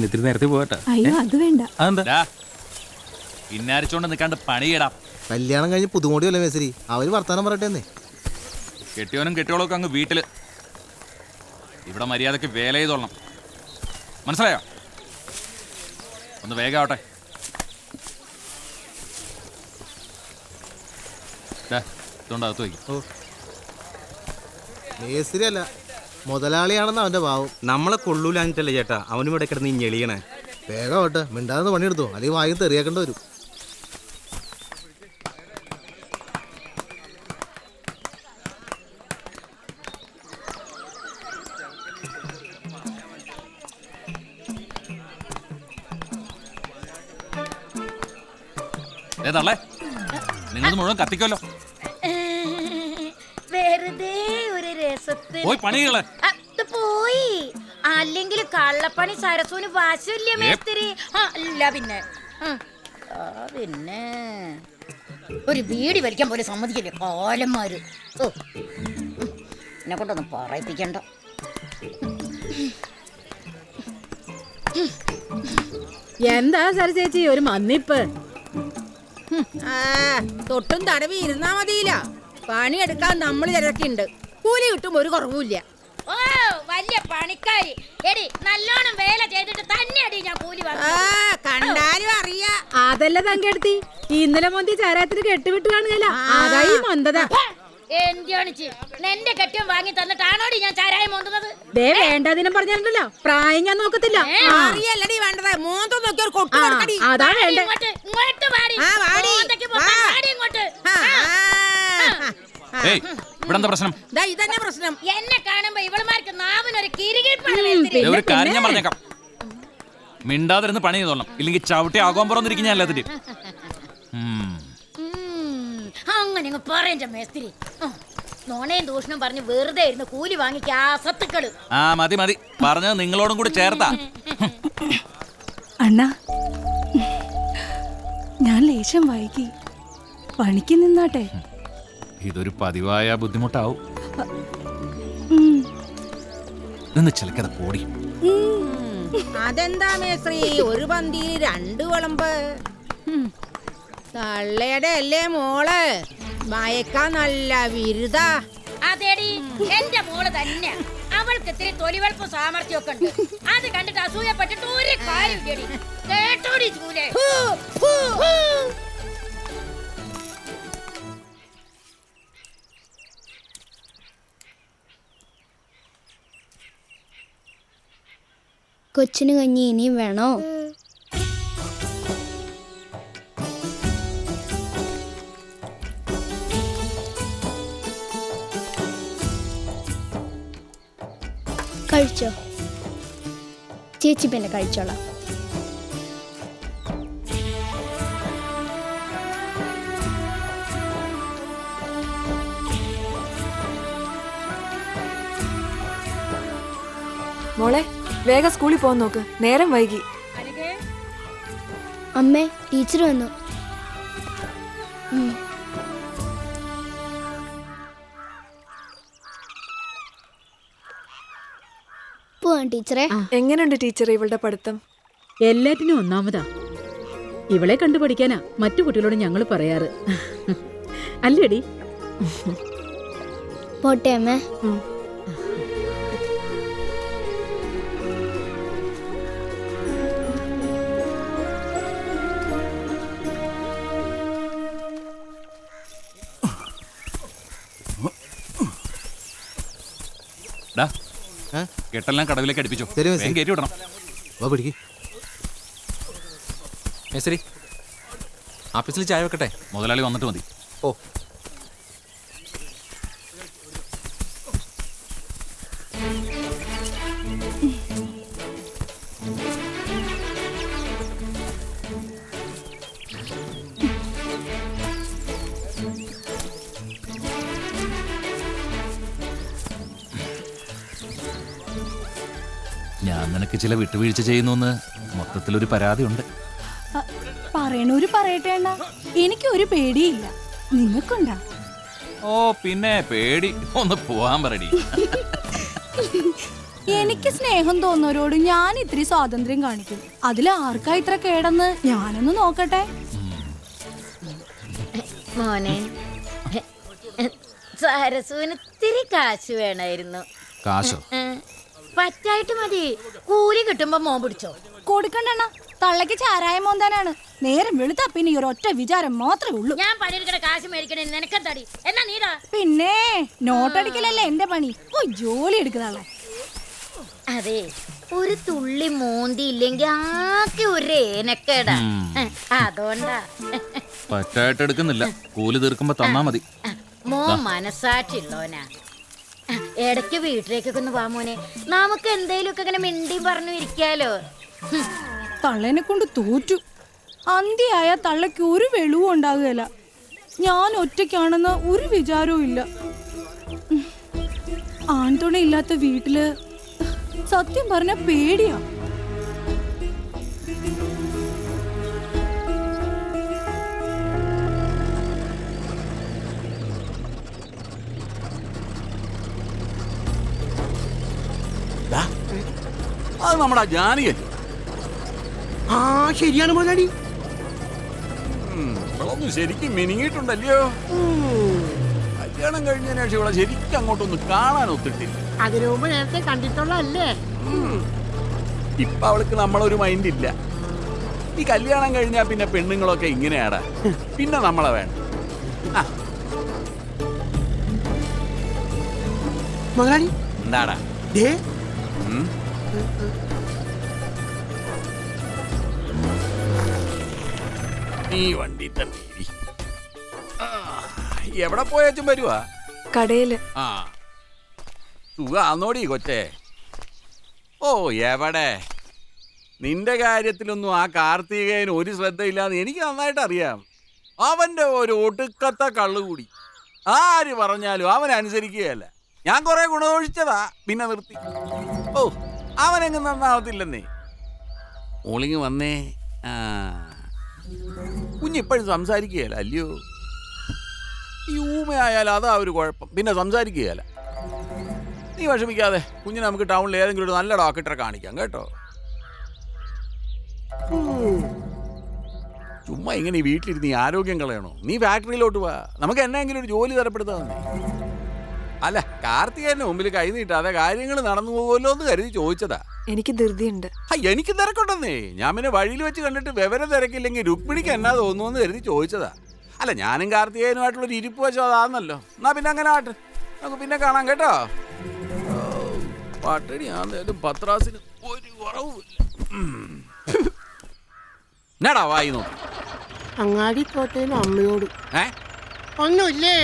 ഇത്തിരി നേരത്തെ പോകട്ടെ. അയ്യോ അത് വേണ്ട. അതെന്താ പിന്നാരിച്ചോണ്ട് നിൽക്കാണ്ട് പണിയിടാം. കല്യാണം കഴിഞ്ഞ് പുതുമോടിയല്ലേ മേശരി, അവര് വർത്താനം പറയട്ടെ. കെട്ടിയോനും കെട്ടിയോളൊക്കെ അങ്ങ് വീട്ടില്. ഇവിടെ മര്യാദക്ക് വേല ചെയ്തോളണം, മനസ്സിലായോ? ഒന്ന് വേഗാവട്ടെ. ഇതുകൊണ്ടകത്ത് വയ്ക്കും. മേശരി അല്ല, മുതലാളിയാണെന്ന് അവന്റെ ഭാവം. നമ്മളെ കൊള്ളൂലാഞ്ഞിട്ടല്ലേ ചേട്ടാ അവനും ഇവിടെ കിടന്ന് ഞെളിയണേ. വേഗം ആവട്ടെ, മിണ്ടാതെ പണിയെടുത്തോ, അല്ലെങ്കിൽ വായും തെറിയാക്കേണ്ടി വരും. ഏതല്ലേ നിങ്ങളത് മുഴുവൻ കത്തിക്കുമല്ലോ. വെറുതെ ഒരു രസത്തിന് പോയി പണികളെ പോയി. അല്ലെങ്കിൽ കള്ളപ്പണി സരസുവിന് വാശില്ല മേസ്തിരി. അല്ല പിന്നെ പിന്നെ ഒരു ബീഡി വലിക്കാൻ പോലെ സമ്മതിക്കില്ലേ കാലന്മാര്. എന്നെ കൊണ്ടൊന്നും പറയിപ്പിക്കണ്ട. എന്താ സര ചേച്ചി ഒരു മന്നിപ്പ്? തൊട്ടും തടവി ഇരുന്നാ മതിയില്ല. പണിയെടുക്കാൻ നമ്മൾ തിരക്കുണ്ട്, കൂലി കിട്ടും ഒരു കുറവുമില്ല. ഓ വലിയ പണിക്കാരി എടി, നല്ലോണം വേല ചെയ്തിട്ട് തന്നെ അടി ഞാൻ കൂലി കണ്ടാലും അറിയാ. അതല്ല തങ്കെടുത്തി, ഇന്നലെ മൊന്തി ചാരാത്തിന് കെട്ടുവിട്ട് കാണുകയല്ല, അതായി മൊന്തത. എന്റെ കെട്ടിയം വാങ്ങി തന്നിട്ടാണോടി ഞാൻ ചാരായം മോന്തുന്നത്? ദേ വേണ്ടതിനും പറഞ്ഞിട്ടുണ്ടല്ലോ, പ്രായം ഞാൻ നോക്കത്തില്ല. അറിയല്ലടി വേണ്ടത്, മോന്തം നോക്കി ഒരു കൊട്ടു കൊടുക്കടി. അതാ വേണ്ട. ഇങ്ങോട്ട് വാടി. ഇങ്ങോട്ട് ഇവിടെ എന്താ പ്രശ്നം? ഇതന്നെ പ്രശ്നം. എന്നെ കാണുമ്പോ ഇവളുമാർക്ക് നാവിനൊരു കിരികിരിപ്പാണ്. ഒരു കാര്യം ഞാൻ പറഞ്ഞേക്കാം, മിണ്ടാതിരുന്ന് പണി ചെയ്തോളണം, ഇല്ലെങ്കിൽ ചവിട്ടി ആകോൻ പുറന്നിരിക്കും ഞാൻ എല്ലാത്തിനും. അങ്ങനെ പറയണ്ട മേസ്തിരി. നോണയും ദൂഷണം പറഞ്ഞ് വെറുതെ ഇരുന്ന് കൂലി വാങ്ങിക്കാ സത്തുക്കള്. മതി മതി പറഞ്ഞത് നിങ്ങളോടും കൂടി ചേർത്താ. അണ്ണാ ഞാൻ ലേശം വൈകി, പണിക്ക് നിന്നാട്ടെ. ഇതൊരു പതിവായ ബുദ്ധിമുട്ടാവും. നിന്ന് ചിലക്കത് പോടി. അതെന്താ മേസ്ത്രി, ഒരു പന്തി രണ്ട് വിളമ്പ്? തള്ളയുടെ അല്ലേ മോള്, മയക്കാൻ നല്ല വിരുദ. അതേടി എന്റെ മോള് തന്നെ. അവൾക്ക് ഇത്തിരി തൊലിവെളുപ്പും സാമർഥ്യമൊക്കെ ഉണ്ട്. അത് കണ്ടിട്ട് അസൂയപ്പെട്ടിട്ട് ഒരു കാര്യമില്ലടി. കേട്ടോടി ചൂലേ. കൊച്ചിന് കഞ്ഞി ഇനിയും വേണോ? കഴിച്ചോ ചേച്ചി, പിന്നെ കഴിച്ചോളാം. മോളെ വേഗം സ്കൂളിൽ പോകാൻ നോക്ക്, നേരം വൈകി. അമ്മേ ടീച്ചർ വന്നു. പോവാൻ ടീച്ചറെ. എങ്ങനെയുണ്ട് ടീച്ചറെ ഇവളുടെ പഠിത്തം? എല്ലാറ്റിനും ഒന്നാമതാ. ഇവളെ കണ്ടു പഠിക്കാനാ മറ്റു കുട്ടികളോട് ഞങ്ങൾ പറയാറ്, അല്ലേടി? പോട്ടെ അമ്മേ. കെട്ടെല്ലാം കടവിലേക്ക് അടുപ്പിച്ചോ. കയറ്റി വിടണം. മേശരി ആഫീസിൽ ചായ വെക്കട്ടെ? മുതലാളി വന്നിട്ട് മതി. ഓ ഞാൻ നിനക്ക് ചില വിട്ടുവീഴ്ച ചെയ്യുന്നു മൊത്തത്തിലൊരു പരാതിയുണ്ട്. പറയണൂര് പറയട്ടെ അണ്ണാ, എനിക്കൊരു പേടിയില്ല. നിങ്ങൾക്കുണ്ടാ? ഓ പിന്നെ പേടി, ഒന്ന് പോവാൻ പറയടി. എനിക്ക് സ്നേഹം തോന്നുന്നവരോട് ഞാൻ ഇത്തിരി സ്വാതന്ത്ര്യം കാണിക്കും. അതിൽ ആർക്കാ ഇത്ര കേടെന്ന് ഞാനൊന്ന് നോക്കട്ടെ. മോനെ, സരസുവിന് ഇത്തിരി കാശ് വേണമായിരുന്നു. കാശോ? പറ്റായിട്ട് മതി. കൂലി കിട്ടുമ്പോ മോൻ പിടിച്ചോ. കൊടുക്കണ്ട, തള്ളക്ക് ചാരായം മോന്താനാണ്. നേരം വെളുത്താ പിന്നെ ഈ ഒരൊറ്റ വിചാരം മാത്രമേ ഉള്ളൂ. ഞാൻ പണിയെടുക്കണ കാശ് മേടിക്കണേ നിനക്കെന്താടി? എന്നാ നീടാ. പിന്നെ നോട്ടടിക്കലല്ലേ എന്റെ പണി. ഓ ജോലി എടുക്കുന്നതാളെ. അതെ, ഒരു തുള്ളി മോന്തി ഇല്ലെങ്കിൽ ആകെ ഒരു ഏനക്കേടാ. അതുകൊണ്ടാ പറ്റായിട്ട് എടുക്കുന്നില്ല. കൂലി തീർക്കുമ്പോ തന്നാ മതി. മോൻ മനസ്സാക്ഷിയുള്ളോനാ. ഇടയ്ക്ക് വീട്ടിലേക്കൊക്കെ ഒന്ന് വാ മോനെ. നമുക്ക് എന്തേലുമൊക്കെ ഇങ്ങനെ മിണ്ടിയും പറഞ്ഞു ഇരിക്കാലോ. തള്ളേനെ കൊണ്ട് തോറ്റു. അന്തിയായ തള്ളക്ക് ഒരു വെളിവും ഉണ്ടാകുകയില്ല. ഞാൻ ഒറ്റയ്ക്കാണെന്ന് ഒരു വിചാരവും ഇല്ല. ആൺതുണ ഇല്ലാത്ത വീട്ടില് സത്യം പറഞ്ഞ പേടിയാ. അത് നമ്മുടെ ജാനിയല്ലേ? ആ ശരിയാണ് മുതലാളി. ഇവളൊന്നും ശരിക്കും മിനിങ്ങിയിട്ടുണ്ടല്ലോ. കല്യാണം കഴിഞ്ഞതിന് ശേഷം ഇവളെ ശരിക്കും അങ്ങോട്ടൊന്ന് കാണാൻ ഒത്തിട്ടില്ല. അതിനു മുമ്പ് നേരത്തെ കണ്ടിട്ടുള്ളതല്ലേ? ഇപ്പൊ അവൾക്ക് നമ്മളൊരു മൈൻഡ് ഇല്ല. ഈ കല്യാണം കഴിഞ്ഞാ പിന്നെ പെണ്ണുങ്ങളൊക്കെ ഇങ്ങനെയാടാ. പിന്നെ നമ്മളെ വേണ്ട. മുതലാളി എന്താടാ? നീ വണ്ടി തന്നെ എവിടെ പോയാച്ചും വരുവാ? കടയില്. ആ സുഖാന്നോടി കൊച്ചേ. ഓ എവിടെ? നിന്റെ കാര്യത്തിലൊന്നും ആ കാർത്തികേയൻ ഒരു ശ്രദ്ധയില്ലാന്ന് എനിക്ക് നന്നായിട്ട് അറിയാം. അവന്റെ ഒരു ഒടുക്കത്തെ കള്ളുകൂടി. ആര് പറഞ്ഞാലും അവൻ അനുസരിക്കുകയല്ല. ഞാൻ കുറെ ഗുണദോഷിച്ചതാ, പിന്നെ നിർത്തി. ഓ അവനെങ്ങും നന്നാവത്തില്ലെന്നേ. ഓളിങ് വന്നേ. കുഞ്ഞിപ്പോഴും സംസാരിക്കുകയല്ല അല്ലയോ? ഈ ഊമയായാലും അതാ ഒരു കുഴപ്പം. പിന്നെ സംസാരിക്കുകയല്ല. നീ വിഷമിക്കാതെ. കുഞ്ഞിനെ നമുക്ക് ടൗണിൽ ഏതെങ്കിലും ഒരു നല്ല ഡോക്ടറെ കാണിക്കാം കേട്ടോ. ചുമ്മാ ഇങ്ങനെ വീട്ടിലിരുന്ന് ഈ ആരോഗ്യം കളയണോ? നീ ഫാക്ടറിയിലോട്ട് പോവാ. നമുക്ക് എന്നെങ്കിലും ഒരു ജോലി തരപ്പെടുത്താന്നേ. അല്ല, കാർത്തികേയന്റെ മുമ്പിൽ കൈ നീട്ടാതെ കാര്യങ്ങൾ നടന്നു പോകുമല്ലോ എന്ന് കരുതി ചോദിച്ചതാ. എനിക്ക് ധൃതിയുണ്ട്. എനിക്ക് തിരക്കുണ്ടെന്നേ. ഞാൻ പിന്നെ വഴിയിൽ വെച്ച് കണ്ടിട്ട് വിവരം തിരക്കില്ലെങ്കിൽ രുക്മിണിക്ക് എന്നാ തോന്നുന്നു കരുതി ചോദിച്ചതാ. അല്ല, ഞാനും കാർത്തികേയനുമായിട്ടുള്ളൊരു ഇരിപ്പ് വെച്ചോ അതാന്നല്ലോ. എന്നാ പിന്നെ അങ്ങനെ ആട്ടെ, നമുക്ക് പിന്നെ കാണാം കേട്ടോ. പട്ടിണി ആന്നേലും പത്രാസിന് ഒരു കുറവുമില്ല. എന്നാടാ വായി നോക്കി? അങ്ങാടി പോത്തേനും അമ്മയോട് ഒന്നുമില്ലേ?